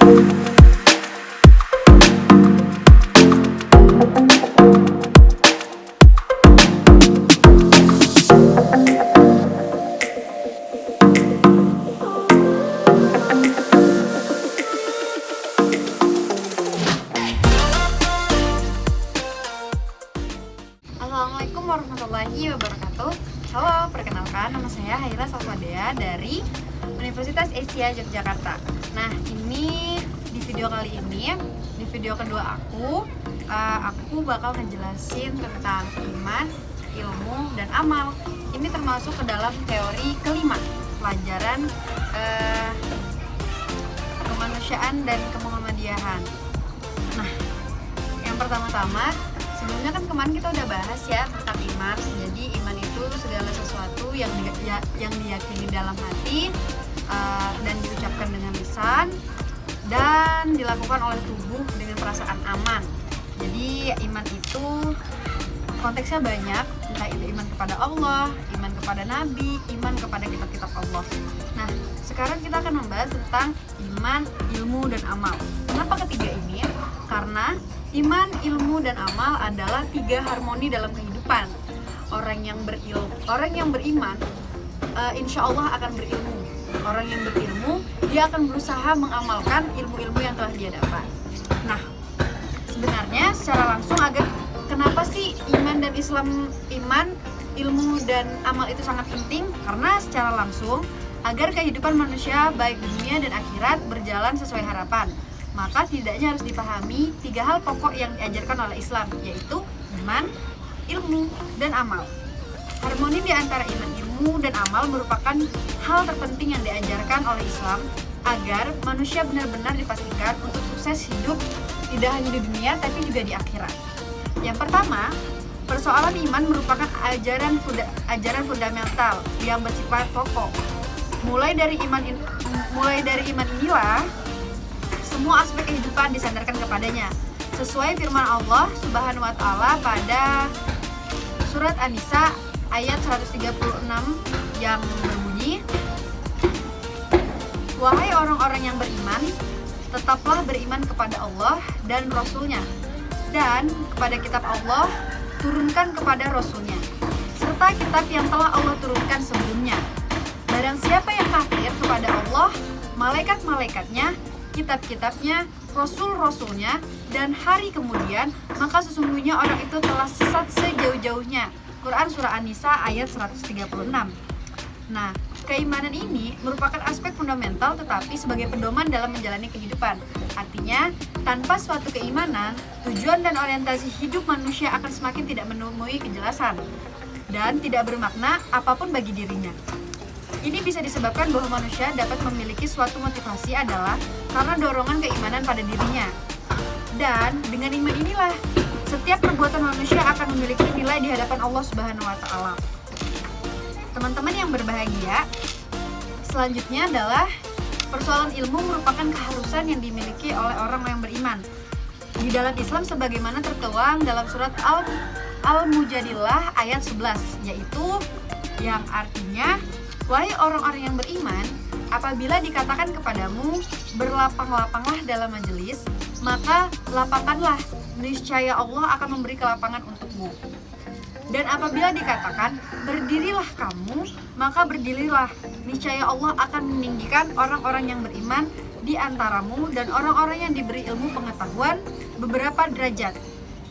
Assalamualaikum warahmatullahi wabarakatuh. Halo, perkenalkan nama saya Haira Salvadea dari Universitas Asia Yogyakarta. Nah, ini di video kali ini, di video kedua aku bakal ngejelasin tentang iman, ilmu, dan amal. Ini termasuk ke dalam teori kelima, pelajaran kemanusiaan dan kemuhammadiyahan. Nah, yang pertama-tama, sebelumnya kan kemarin kita udah bahas ya tentang iman. Jadi iman itu segala sesuatu yang diyakini dalam hati dan diucapkan dengan lisan dan dilakukan oleh tubuh dengan perasaan aman. Jadi iman itu konteksnya banyak, entah itu iman kepada Allah, iman kepada Nabi, iman kepada kitab-kitab Allah. Nah, sekarang kita akan membahas tentang iman, ilmu, dan amal. Kenapa ketiga ini? Karena iman, ilmu, dan amal adalah tiga harmoni dalam kehidupan. Orang yang beriman, insya Allah akan berilmu. Orang yang berilmu, dia akan berusaha mengamalkan ilmu-ilmu yang telah dia dapat. Nah, sebenarnya secara langsung kenapa sih iman, ilmu, dan amal itu sangat penting? Karena secara langsung agar kehidupan manusia baik dunia dan akhirat berjalan sesuai harapan, maka tidaknya harus dipahami tiga hal pokok yang diajarkan oleh Islam, yaitu iman, ilmu, dan amal. Harmoni di antara iman, ilmu, dan amal merupakan hal terpenting yang diajarkan oleh Islam agar manusia benar-benar dipastikan untuk sukses hidup tidak hanya di dunia tapi juga di akhirat. Yang pertama, persoalan iman merupakan ajaran fundamental yang bersifat pokok. Mulai dari iman inilah semua aspek kehidupan disandarkan kepadanya. Sesuai firman Allah Subhanahu wa taala pada surat An-Nisa ayat 136 yang berbunyi, "Wahai orang-orang yang beriman, tetaplah beriman kepada Allah dan Rasul-Nya, dan kepada kitab Allah turunkan kepada Rasul-Nya, serta kitab yang telah Allah turunkan sebelumnya. Barang siapa yang kafir kepada Allah, malaikat-malaikatnya, kitab-kitabnya, rasul-rasulnya, dan hari kemudian, maka sesungguhnya orang itu telah sesat sejauh-jauhnya." Quran Surah An-Nisa ayat 136. Nah, keimanan ini merupakan aspek fundamental tetapi sebagai pedoman dalam menjalani kehidupan. Artinya, tanpa suatu keimanan, tujuan dan orientasi hidup manusia akan semakin tidak menemui kejelasan dan tidak bermakna apapun bagi dirinya. Ini bisa disebabkan bahwa manusia dapat memiliki suatu motivasi adalah karena dorongan keimanan pada dirinya. Dan dengan iman inilah, setiap perbuatan manusia akan memiliki nilai di hadapan Allah Subhanahu wa taala. Teman-teman yang berbahagia, selanjutnya adalah persoalan ilmu merupakan keharusan yang dimiliki oleh orang yang beriman. Di dalam Islam sebagaimana tertuang dalam surat Al-Mujadilah ayat 11, yaitu yang artinya, "Wahai orang-orang yang beriman, apabila dikatakan kepadamu, berlapang-lapanglah dalam majelis, maka lapangkanlah, niscaya Allah akan memberi kelapangan untukmu. Dan apabila dikatakan, berdirilah kamu, maka berdirilah, niscaya Allah akan meninggikan orang-orang yang beriman di antaramu dan orang-orang yang diberi ilmu pengetahuan beberapa derajat.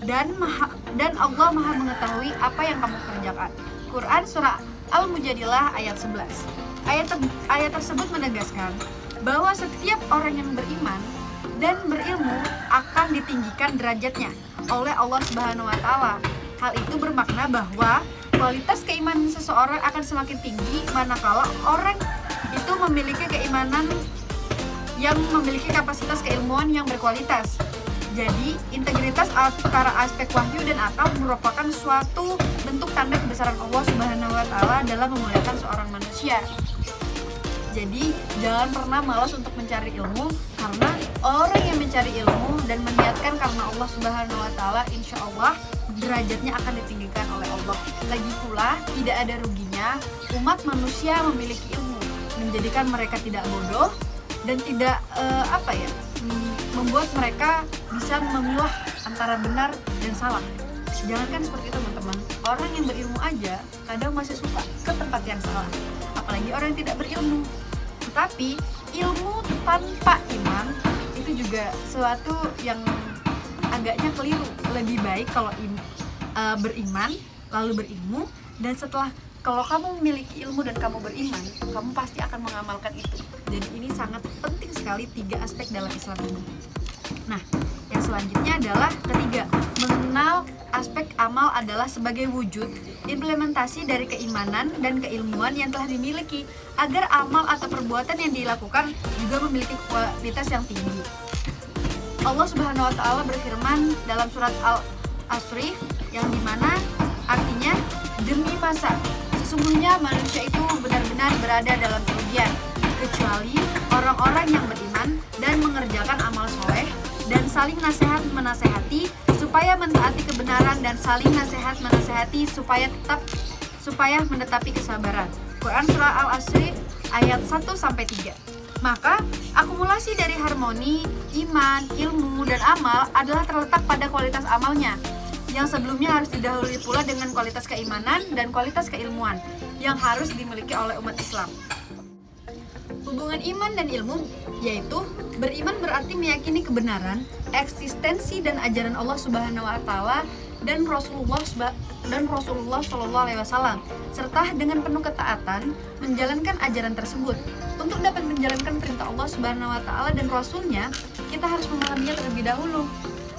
Dan Allah Maha mengetahui apa yang kamu kerjakan." Quran Surah Al-Mujadilah ayat 11. Ayat tersebut menegaskan bahwa setiap orang yang beriman dan berilmu akan ditinggikan derajatnya oleh Allah Subhanahu wa taala. Hal itu bermakna bahwa kualitas keimanan seseorang akan semakin tinggi manakala orang itu memiliki keimanan yang memiliki kapasitas keilmuan yang berkualitas. Jadi, integritas antara aspek wahyu dan akal merupakan suatu bentuk tanda kebesaran Allah Subhanahu wa taala dalam memuliakan seorang manusia. Jadi, jangan pernah malas untuk mencari ilmu, karena orang yang mencari ilmu dan meniatkan karena Allah Subhanahu wa taala, insya Allah derajatnya akan ditinggikan oleh Allah. Lagi pula, tidak ada ruginya umat manusia memiliki ilmu, menjadikan mereka tidak bodoh dan tidak membuat mereka bisa memilah antara benar dan salah. Jangankan seperti itu teman-teman, orang yang berilmu aja kadang masih suka ke tempat yang salah, apalagi orang yang tidak berilmu. Tetapi ilmu tanpa iman itu juga suatu yang agaknya keliru. Lebih baik kalau beriman lalu berilmu, dan setelah kalau kamu memiliki ilmu dan kamu beriman, kamu pasti akan mengamalkan itu. Jadi ini sangat penting sekali 3 aspek dalam Islam ini. Nah, yang selanjutnya adalah ketiga, mengenal aspek amal adalah sebagai wujud implementasi dari keimanan dan keilmuan yang telah dimiliki, agar amal atau perbuatan yang dilakukan juga memiliki kualitas yang tinggi. Allah Subhanahu wa taala berfirman dalam surat Al-Asr yang dimana artinya, demi masa sesungguhnya manusia itu benar-benar berada dalam kerugian, kecuali orang-orang yang beriman dan mengerjakan amal soleh dan saling nasihat menasehati supaya mentaati kebenaran, dan saling nasihat menasehati supaya menetapi kesabaran. Quran surah Al-Asr ayat 1-3. Maka akumulasi dari harmoni, iman, ilmu, dan amal adalah terletak pada kualitas amalnya, yang sebelumnya harus didahului pula dengan kualitas keimanan dan kualitas keilmuan yang harus dimiliki oleh umat Islam. Hubungan iman dan ilmu, yaitu beriman berarti meyakini kebenaran, eksistensi dan ajaran Allah Subhanahu wa taala dan Rasulullah Shallallahu alaihi wasallam, serta dengan penuh ketaatan menjalankan ajaran tersebut. Untuk dapat menjalankan perintah Allah Subhanahu wa taala dan Rasulnya, kita harus memahaminya terlebih dahulu,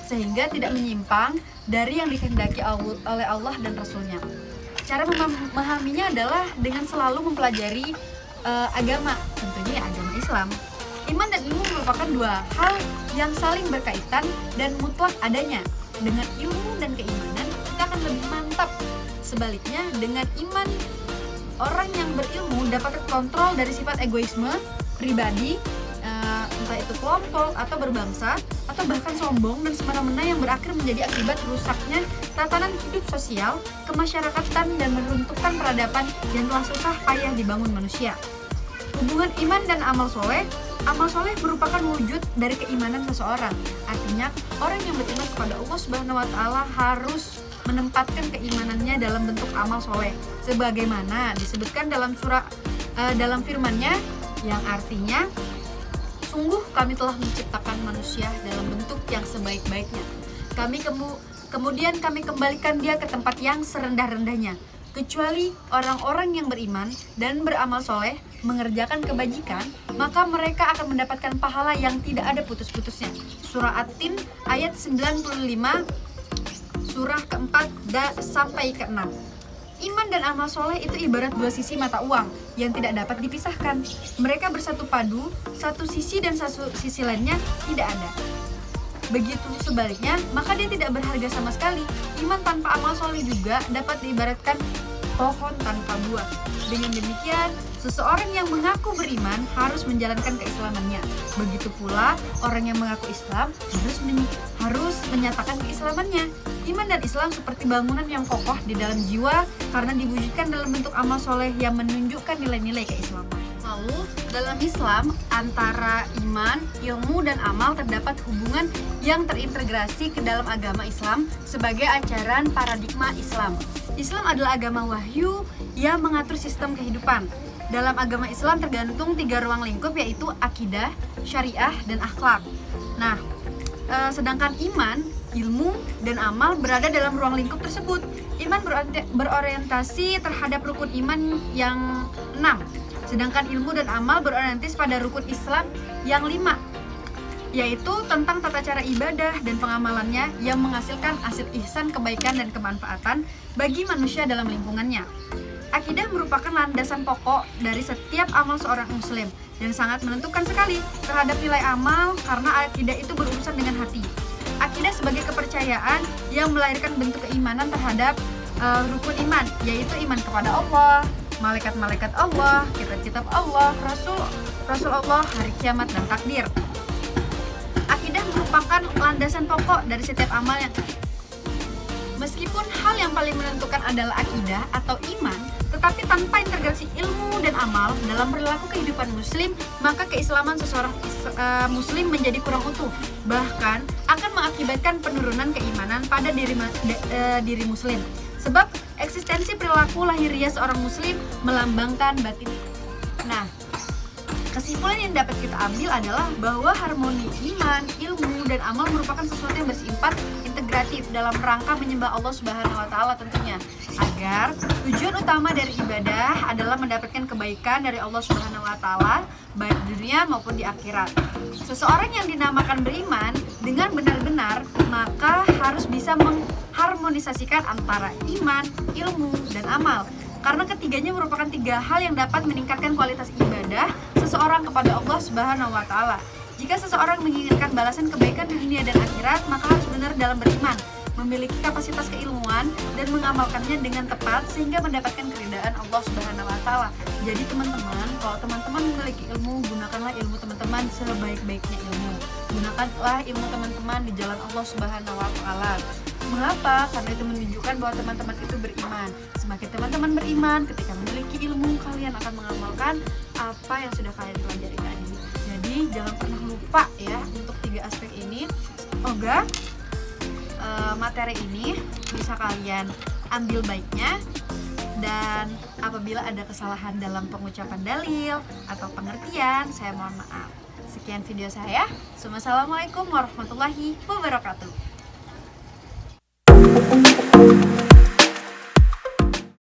sehingga tidak menyimpang dari yang dikehendaki oleh Allah dan Rasulnya. Cara memahaminya adalah dengan selalu mempelajari agama, tentunya agama Islam. Iman dan ilmu merupakan 2 hal yang saling berkaitan dan mutlak adanya. Dengan ilmu dan keimanan, kita akan lebih mantap. Sebaliknya, dengan iman, orang yang berilmu dapat terkontrol dari sifat egoisme pribadi, entah itu kelompok atau berbangsa, atau bahkan sombong dan semena-mena yang berakhir menjadi akibat rusaknya tatanan hidup sosial, kemasyarakatan, dan meruntuhkan peradaban yang telah susah payah dibangun manusia. Hubungan iman dan amal soleh merupakan wujud dari keimanan seseorang. Artinya, orang yang beriman kepada Allah Subhanahu wa taala harus menempatkan keimanannya dalam bentuk amal soleh, sebagaimana disebutkan dalam dalam firman-Nya yang artinya, sungguh kami telah menciptakan manusia dalam bentuk yang sebaik-baiknya. Kemudian kami kembalikan dia ke tempat yang serendah-rendahnya, kecuali orang-orang yang beriman dan beramal soleh, mengerjakan kebajikan, maka mereka akan mendapatkan pahala yang tidak ada putus-putusnya. Surah At-Tin ayat 95, surah keempat sampai ke-6. Iman dan amal soleh itu ibarat 2 sisi mata uang yang tidak dapat dipisahkan. Mereka bersatu padu, satu sisi dan satu sisi lainnya tidak ada. Begitu sebaliknya, maka dia tidak berharga sama sekali. Iman tanpa amal soleh juga dapat diibaratkan pohon tanpa buah. Dengan demikian, seseorang yang mengaku beriman harus menjalankan keislamannya. Begitu pula orang yang mengaku Islam harus menyatakan keislamannya. Iman dan Islam seperti bangunan yang kokoh di dalam jiwa karena diwujudkan dalam bentuk amal soleh yang menunjukkan nilai-nilai keislaman. Lalu, dalam Islam, antara iman, ilmu, dan amal terdapat hubungan yang terintegrasi ke dalam agama Islam sebagai ajaran paradigma Islam. Islam adalah agama wahyu yang mengatur sistem kehidupan. Dalam agama Islam tergantung 3 ruang lingkup, yaitu akidah, syariah, dan akhlak. Nah, sedangkan iman, ilmu, dan amal berada dalam ruang lingkup tersebut. Iman berorientasi terhadap rukun iman yang 6, sedangkan ilmu dan amal berorientasi pada rukun Islam yang 5, yaitu tentang tata cara ibadah dan pengamalannya yang menghasilkan hasil ihsan, kebaikan, dan kemanfaatan bagi manusia dalam lingkungannya. Akidah merupakan landasan pokok dari setiap amal seorang muslim dan sangat menentukan sekali terhadap nilai amal karena akidah itu berurusan dengan hati. Akidah sebagai kepercayaan yang melahirkan bentuk keimanan terhadap rukun iman, yaitu iman kepada Allah, malaikat-malaikat Allah, kitab-kitab Allah, Rasul Allah, hari kiamat, dan takdir. Akidah merupakan landasan pokok dari setiap amal yang meskipun hal yang paling menentukan adalah akidah atau iman, Tetapi tanpa integrasi ilmu dan amal dalam perilaku kehidupan muslim, maka keislaman seseorang muslim menjadi kurang utuh. Bahkan akan mengakibatkan penurunan keimanan pada diri muslim. Sebab eksistensi perilaku lahiriah seorang muslim melambangkan batin. Nah, kesimpulan yang dapat kita ambil adalah bahwa harmoni iman, ilmu, dan amal merupakan sesuatu yang bersifat integratif dalam rangka menyembah Allah Subhanahu wa Ta'ala tentunya, agar tujuan utama dari ibadah adalah mendapatkan kebaikan dari Allah Subhanahu wa Ta'ala baik di dunia maupun di akhirat. Seseorang yang dinamakan beriman dengan benar-benar maka harus bisa mengharmonisasikan antara iman, ilmu, dan amal. Karena ketiganya merupakan tiga hal yang dapat meningkatkan kualitas ibadah seseorang kepada Allah Subhanahu wa Ta'ala. Jika seseorang menginginkan balasan kebaikan di dunia dan akhirat, maka harus benar dalam beriman, memiliki kapasitas keilmuan, dan mengamalkannya dengan tepat sehingga mendapatkan keridhaan Allah Subhanahu wa Ta'ala. Jadi teman-teman, kalau teman-teman memiliki ilmu, gunakanlah ilmu teman-teman sebaik-baiknya ilmu. Gunakanlah ilmu teman-teman di jalan Allah Subhanahu wa Ta'ala. Mengapa? Karena itu menunjukkan bahwa teman-teman itu beriman. Semakin teman-teman beriman, ketika memiliki ilmu, kalian akan mengamalkan apa yang sudah kalian pelajari tadi. Jadi jangan pernah lupa ya untuk tiga aspek ini. Semoga materi ini bisa kalian ambil baiknya, dan apabila ada kesalahan dalam pengucapan dalil atau pengertian, saya mohon maaf. Sekian video saya. Wassalamualaikum warahmatullahi wabarakatuh.